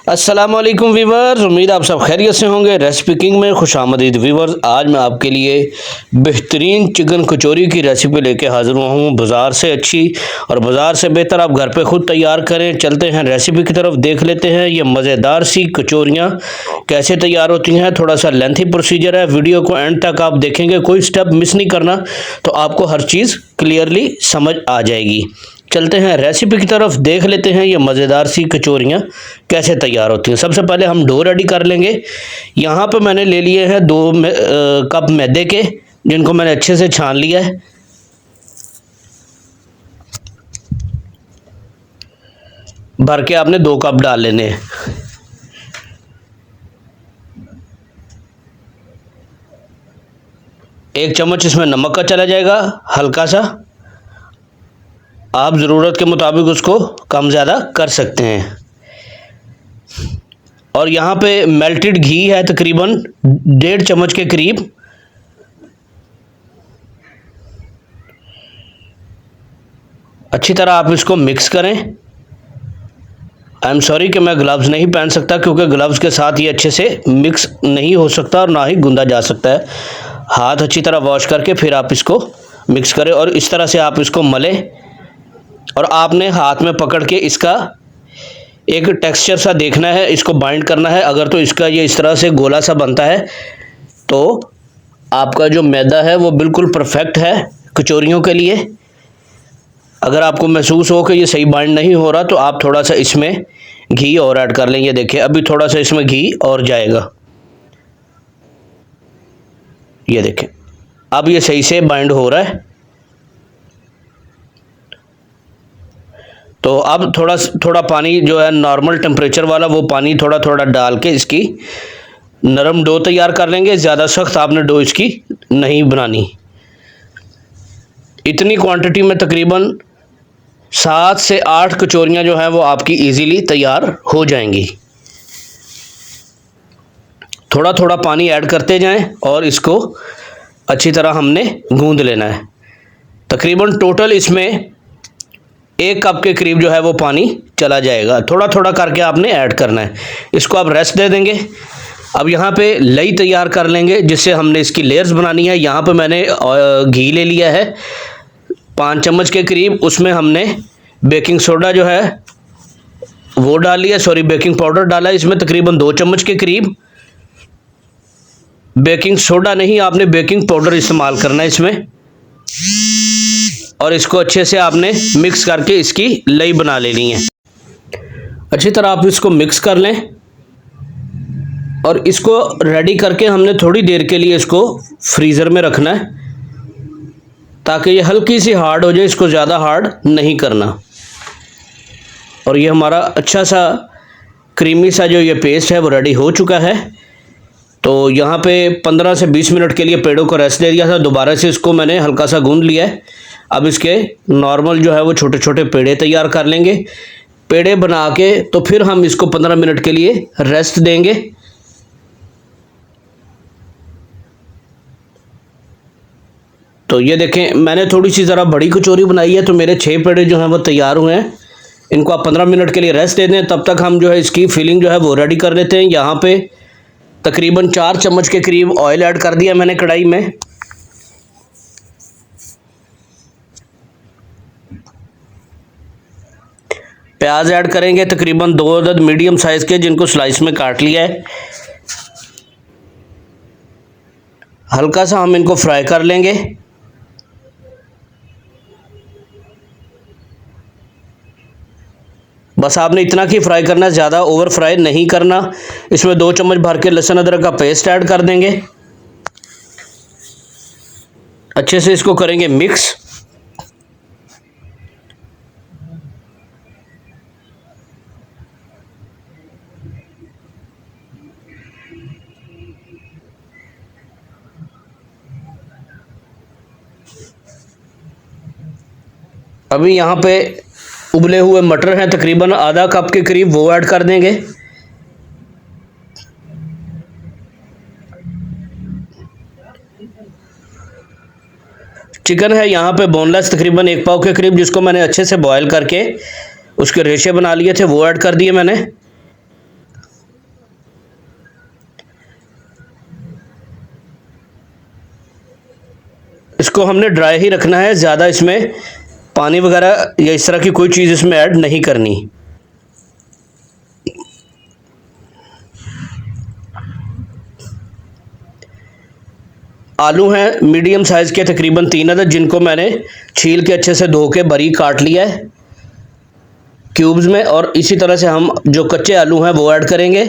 अस्सलामुअलैकुम वीवर्स, उम्मीद आप सब खैरियत से होंगे। रेसिपी किंग में खुशामदीद वीवर्स। आज मैं आपके लिए बेहतरीन चिकन कचौरी की रेसिपी लेके हाजिर हुआ हूँ। बाज़ार से अच्छी और बाज़ार से बेहतर आप घर पे खुद तैयार करें। चलते हैं रेसिपी की तरफ, देख लेते हैं ये मज़ेदार सी कचौरियाँ कैसे तैयार होती हैं। थोड़ा सा लेंथी प्रोसीजर है, वीडियो को एंड तक आप देखेंगे, कोई स्टेप मिस नहीं करना, तो आपको हर चीज़ क्लियरली समझ आ जाएगी। चलते हैं रेसिपी की तरफ, देख लेते हैं ये मज़ेदार सी कचौरियाँ कैसे तैयार होती हैं। सबसे पहले हम डो रेडी कर लेंगे। यहाँ पे मैंने ले लिए हैं 2 कप मैदे के, जिनको मैंने अच्छे से छान लिया है। भर के आपने 2 कप डाल लेने हैं। एक चम्मच इसमें नमक का चला जाएगा, हल्का सा। आप ज़रूरत के मुताबिक उसको कम ज़्यादा कर सकते हैं। और यहाँ पे मेल्टेड घी है तकरीबन 1.5 चम्मच के करीब। अच्छी तरह आप इसको मिक्स करें। आई एम सॉरी कि मैं ग्लव्स नहीं पहन सकता, क्योंकि ग्लव्स के साथ ये अच्छे से मिक्स नहीं हो सकता और ना ही गूंदा जा सकता है। हाथ अच्छी तरह वॉश करके फिर आप इसको मिक्स करें और इस तरह से आप इसको मलें। और आपने हाथ में पकड़ के इसका एक टेक्सचर सा देखना है, इसको बाइंड करना है। अगर तो इसका ये इस तरह से गोला सा बनता है तो आपका जो मैदा है वो बिल्कुल परफेक्ट है कचौरियों के लिए। अगर आपको महसूस हो कि ये सही बाइंड नहीं हो रहा, तो आप थोड़ा सा इसमें घी और ऐड कर लें। ये देखिए, अभी थोड़ा सा इसमें घी और जाएगा। ये देखें, अब ये सही से बाइंड हो रहा है। तो अब थोड़ा थोड़ा पानी जो है नॉर्मल टेम्परेचर वाला, वो पानी थोड़ा थोड़ा डाल के इसकी नरम डो तैयार कर लेंगे। ज़्यादा सख्त आपने डो इसकी नहीं बनानी। इतनी क्वांटिटी में तकरीबन 7 से 8 कचौरियाँ जो हैं वो आपकी इजीली तैयार हो जाएंगी। थोड़ा थोड़ा पानी ऐड करते जाएं और इसको अच्छी तरह हमने गूंद लेना है। तकरीबन टोटल इसमें 1 कप के करीब जो है वो पानी चला जाएगा। थोड़ा थोड़ा करके आपने ऐड करना है। इसको आप रेस्ट दे देंगे। अब यहाँ पे लई तैयार कर लेंगे, जिससे हमने इसकी लेयर्स बनानी है। यहाँ पे मैंने घी ले लिया है 5 चम्मच के करीब। उसमें हमने बेकिंग सोडा जो है वो डाल लिया, सॉरी बेकिंग पाउडर डाला है इसमें तकरीबन 2 चम्मच के करीब। बेकिंग सोडा नहीं, आपने बेकिंग पाउडर इस्तेमाल करना है इसमें। और इसको अच्छे से आपने मिक्स करके इसकी लई बना लेनी है। अच्छी तरह आप इसको मिक्स कर लें और इसको रेडी करके हमने थोड़ी देर के लिए इसको फ्रीज़र में रखना है, ताकि ये हल्की सी हार्ड हो जाए। इसको ज़्यादा हार्ड नहीं करना। और ये हमारा अच्छा सा क्रीमी सा जो ये पेस्ट है वो रेडी हो चुका है। तो यहाँ पे 15 से 20 मिनट के लिए पेड़ों को रेस्ट दे दिया था। दोबारा से इसको मैंने हल्का सा गूंद लिया है। अब इसके नॉर्मल जो है वो छोटे छोटे पेड़े तैयार कर लेंगे। पेड़े बना के तो फिर हम इसको 15 मिनट के लिए रेस्ट देंगे। तो ये देखें, मैंने थोड़ी सी ज़रा बड़ी कचौरी बनाई है, तो मेरे 6 पेड़े जो हैं वो तैयार हुए हैं। इनको आप 15 मिनट के लिए रेस्ट दे दें। तब तक हम जो है इसकी फिलिंग जो है वो रेडी कर लेते हैं। यहाँ पे तकरीबन 4 चम्मच के करीब ऑयल ऐड कर दिया मैंने कढ़ाई में। प्याज ऐड करेंगे तकरीबन 2 अदद मीडियम साइज़ के, जिनको स्लाइस में काट लिया है। हल्का सा हम इनको फ्राई कर लेंगे। बस आपने इतना की फ्राई करना है, ज़्यादा ओवर फ्राई नहीं करना। इसमें 2 चम्मच भर के लहसुन अदरक का पेस्ट ऐड कर देंगे। अच्छे से इसको करेंगे मिक्स। अभी यहाँ पे उबले हुए मटर हैं तकरीबन आधा कप के करीब, वो ऐड कर देंगे। चिकन है यहाँ पे बोनलेस तकरीबन 1 पाव के करीब, जिसको मैंने अच्छे से बॉयल करके उसके रेशे बना लिए थे, वो ऐड कर दिए मैंने। इसको हमने ड्राई ही रखना है, ज़्यादा इसमें पानी वगैरह या इस तरह की कोई चीज़ इसमें ऐड नहीं करनी। आलू हैं मीडियम साइज़ के तकरीबन 3 अदद, जिनको मैंने छील के अच्छे से धो के बारीक काट लिया है क्यूब्स में। और इसी तरह से हम जो कच्चे आलू हैं वो ऐड करेंगे।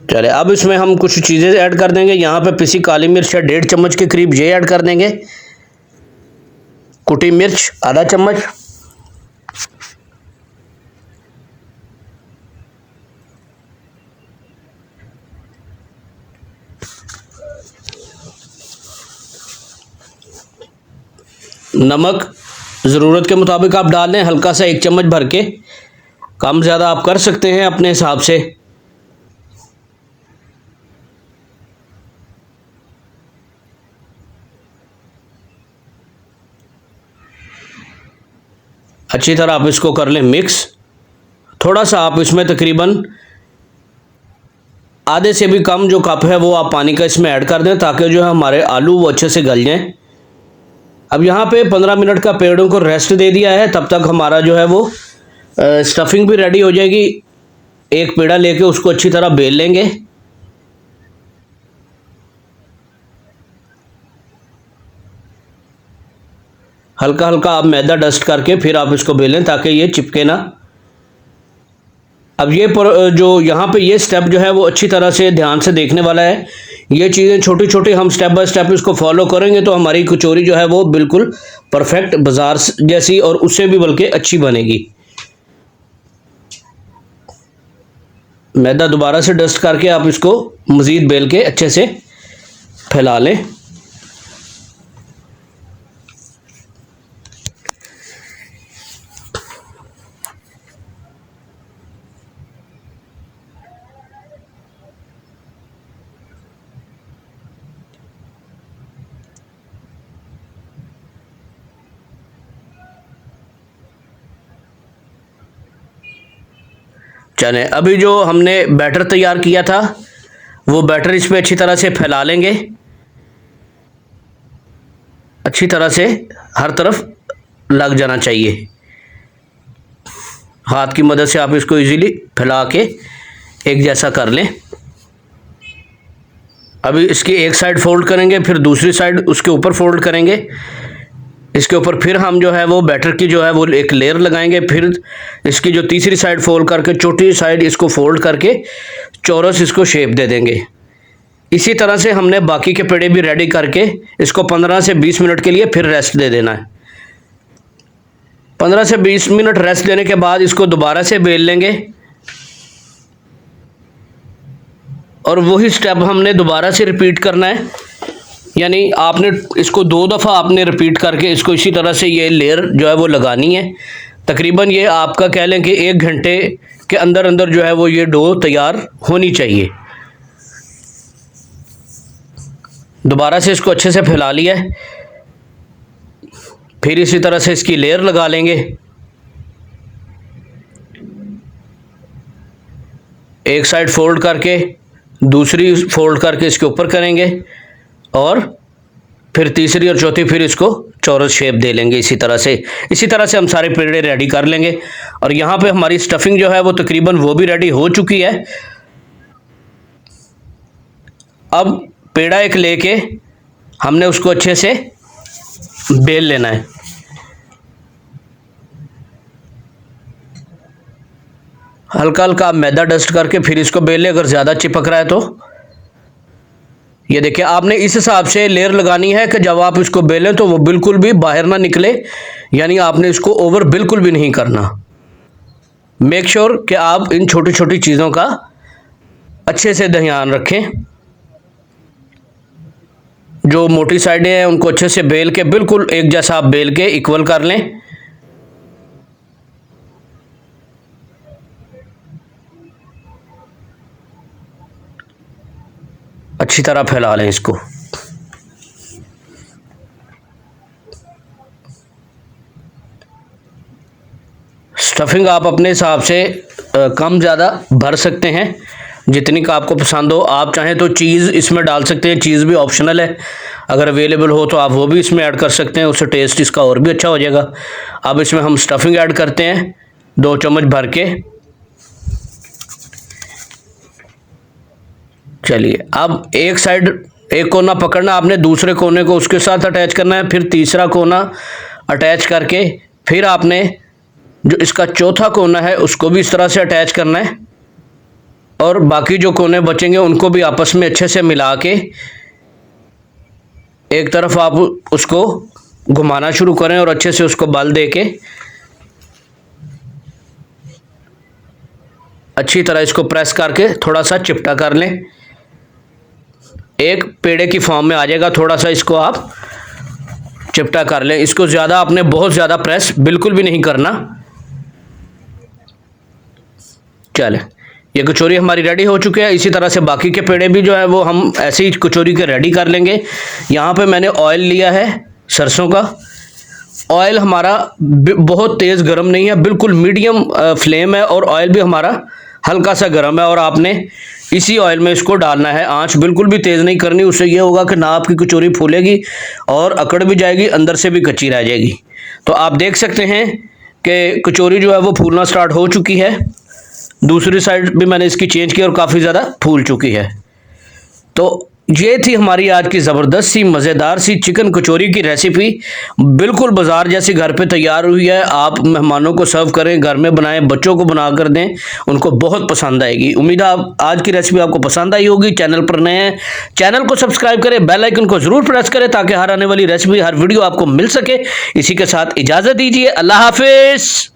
चले, अब इसमें हम कुछ चीज़ें ऐड कर देंगे। यहाँ पे पिसी काली मिर्च है 1.5 चम्मच के करीब, ये ऐड कर देंगे। कुटी मिर्च आधा चम्मच, नमक ज़रूरत के मुताबिक आप डाल लें, हल्का सा 1 चम्मच भर के, कम ज़्यादा आप कर सकते हैं अपने हिसाब से। अच्छी तरह आप इसको कर लें मिक्स। थोड़ा सा आप इसमें तकरीबन आधे से भी कम जो कप है वो आप पानी का इसमें ऐड कर दें, ताकि जो है हमारे आलू वो अच्छे से गल जाएं। अब यहाँ पे 15 मिनट का पेड़ों को रेस्ट दे दिया है, तब तक हमारा जो है वो स्टफिंग भी रेडी हो जाएगी। एक पेड़ा लेके उसको अच्छी तरह बेल लेंगे। हल्का हल्का आप मैदा डस्ट करके फिर आप इसको बेलें ताकि ये चिपके ना। अब ये जो यहाँ पे ये स्टेप जो है वो अच्छी तरह से ध्यान से देखने वाला है। ये चीज़ें छोटी छोटी हम स्टेप बाय स्टेप इसको फॉलो करेंगे तो हमारी कचौरी जो है वो बिल्कुल परफेक्ट बाजार जैसी और उससे भी बल्कि अच्छी बनेगी। मैदा दोबारा से डस्ट करके आप इसको मज़ीद बेल के अच्छे से फैला लें। चलें, अभी जो हमने बैटर तैयार किया था वो बैटर इस पर अच्छी तरह से फैला लेंगे। अच्छी तरह से हर तरफ लग जाना चाहिए। हाथ की मदद से आप इसको इजीली फैला के एक जैसा कर लें। अभी इसकी एक साइड फोल्ड करेंगे, फिर दूसरी साइड उसके ऊपर फोल्ड करेंगे। इसके ऊपर फिर हम जो है वो बैटर की जो है वो एक लेयर लगाएंगे। फिर इसकी जो तीसरी साइड फोल्ड करके चौथी साइड इसको फोल्ड करके चौरस इसको शेप दे देंगे। इसी तरह से हमने बाकी के पेड़े भी रेडी करके इसको 15 से 20 मिनट के लिए फिर रेस्ट दे देना है। 15 से 20 मिनट रेस्ट देने के बाद इसको दोबारा से बेल लेंगे और वही स्टेप हमने दोबारा से रिपीट करना है। यानी आपने इसको 2 दफ़ा आपने रिपीट करके इसको इसी तरह से ये लेयर जो है वो लगानी है। तकरीबन ये आपका कह लें कि 1 घंटे के अंदर अंदर जो है वो ये डो तैयार होनी चाहिए। दोबारा से इसको अच्छे से फैला लिया है, फिर इसी तरह से इसकी लेयर लगा लेंगे। एक साइड फोल्ड करके दूसरी फोल्ड करके इसके ऊपर करेंगे और फिर तीसरी और चौथी फिर इसको चौरस शेप दे लेंगे। इसी तरह से हम सारे पेड़े रेडी कर लेंगे। और यहाँ पे हमारी स्टफिंग जो है वो तकरीबन वो भी रेडी हो चुकी है। अब पेड़ा एक लेके हमने उसको अच्छे से बेल लेना है। हल्का हल्का मैदा डस्ट करके फिर इसको बेल लें। अगर ज़्यादा चिपक रहा है तो ये देखिए, आपने इस हिसाब से लेयर लगानी है कि जब आप इसको बेलें तो वो बिल्कुल भी बाहर ना निकले। यानी आपने इसको ओवर बिल्कुल भी नहीं करना। मेक श्योर कि आप इन छोटी छोटी चीज़ों का अच्छे से ध्यान रखें। जो मोटी साइडें हैं उनको अच्छे से बेल के बिल्कुल एक जैसा आप बेल के इक्वल कर लें। अच्छी तरह फैला लें इसको। स्टफिंग आप अपने हिसाब से कम ज़्यादा भर सकते हैं, जितनी का आपको पसंद हो। आप चाहें तो चीज़ इसमें डाल सकते हैं, चीज़ भी ऑप्शनल है, अगर अवेलेबल हो तो आप वो भी इसमें ऐड कर सकते हैं, उससे टेस्ट इसका और भी अच्छा हो जाएगा। अब इसमें हम स्टफिंग ऐड करते हैं 2 चम्मच भर के। चलिए, अब एक साइड एक कोना पकड़ना आपने, दूसरे कोने को उसके साथ अटैच करना है, फिर तीसरा कोना अटैच करके फिर आपने जो इसका चौथा कोना है उसको भी इस तरह से अटैच करना है, और बाकी जो कोने बचेंगे उनको भी आपस में अच्छे से मिला के एक तरफ आप उसको घुमाना शुरू करें और अच्छे से उसको बल दे के अच्छी तरह इसको प्रेस करके थोड़ा सा चिपटा कर लें। एक पेड़े की फॉर्म में आ जाएगा, थोड़ा सा इसको आप चिपटा कर लें। इसको ज़्यादा आपने बहुत ज़्यादा प्रेस बिल्कुल भी नहीं करना। चले, ये कचौरी हमारी रेडी हो चुकी है। इसी तरह से बाकी के पेड़े भी जो है वो हम ऐसे ही कचौरी के रेडी कर लेंगे। यहाँ पे मैंने ऑयल लिया है सरसों का। ऑयल हमारा बहुत तेज़ गर्म नहीं है, बिल्कुल मीडियम फ्लेम है, और ऑयल भी हमारा हल्का सा गर्म है, और आपने इसी ऑयल में इसको डालना है। आंच बिल्कुल भी तेज़ नहीं करनी, उससे ये होगा कि ना आपकी कचौरी फूलेगी और अकड़ भी जाएगी, अंदर से भी कच्ची रह जाएगी। तो आप देख सकते हैं कि कचौरी जो है वो फूलना स्टार्ट हो चुकी है। दूसरी साइड भी मैंने इसकी चेंज की और काफ़ी ज़्यादा फूल चुकी है। तो ये थी हमारी आज की ज़बरदस्त सी मज़ेदार सी चिकन कचौरी की रेसिपी। बिल्कुल बाज़ार जैसी घर पे तैयार हुई है। आप मेहमानों को सर्व करें, घर में बनाएं, बच्चों को बना कर दें, उनको बहुत पसंद आएगी। उम्मीद है आज की रेसिपी आपको पसंद आई होगी। चैनल पर नए हैं, चैनल को सब्सक्राइब करें, बेल आइकन को ज़रूर प्रेस करें ताकि हर आने वाली रेसिपी, हर वीडियो आपको मिल सके। इसी के साथ इजाज़त दीजिए, अल्लाह हाफिज़।